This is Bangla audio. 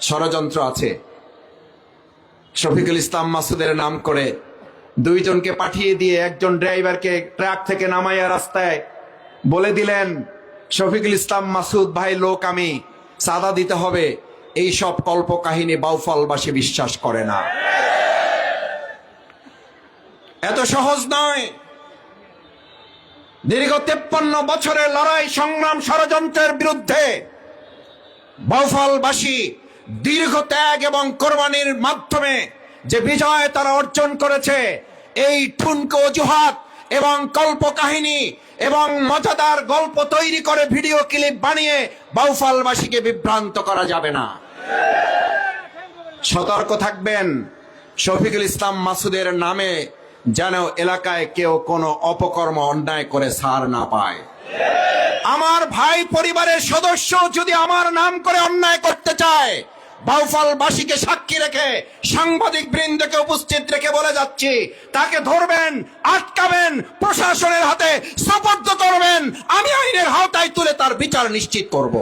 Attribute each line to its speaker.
Speaker 1: ষড়যন্ত্র আছে। শফিকুল ইসলাম মাসুদের নাম করে দুইজনকে পাঠিয়ে দিয়ে একজন ড্রাইভারকে ট্রাক থেকে নামাইয়া রাস্তায় বলে দিলেন, শফিকুল ইসলাম মাসুদ ভাই লোক, আমি চাঁদা দিতে হবে। এই সব কল্প কাহিনী বাউফলবাসী বিশ্বাস করে না। এত সহজ নয়। দীর্ঘ 53 বছরের লড়াই সংগ্রাম ষড়যন্ত্রের বিরুদ্ধে বাউফলবাসী দীর্ঘ ত্যাগ এবং কোরবানির মাধ্যমে যে বিজয় তারা অর্জন করেছে, এই ঠুনকো অজুহাত এবং কল্প কাহিনী এবং মজাদার গল্প তৈরি করে ভিডিও ক্লিপ বানিয়ে বাউফলবাসীকে বিভ্রান্ত করা যাবে না। সতর্ক থাকবেন, শফিকুল ইসলাম মাসুদের নামে যেন এলাকায় কেউ কোনো অপকর্ম অন্যায় করে ছাড় না পায়। আমার ভাই পরিবারের সদস্য যদি আমার নাম করে অন্যায় করতে চায়, বাউফলবাসীকে সাক্ষী রেখে সাংবাদিক বৃন্দকে উপস্থিত রেখে বলে যাচ্ছি, তাকে ধরবেন, আটকাবেন, প্রশাসনের হাতে সোপর্দ করবেন। আমি আইনের আওতায় তুলে তার বিচার নিশ্চিত করব।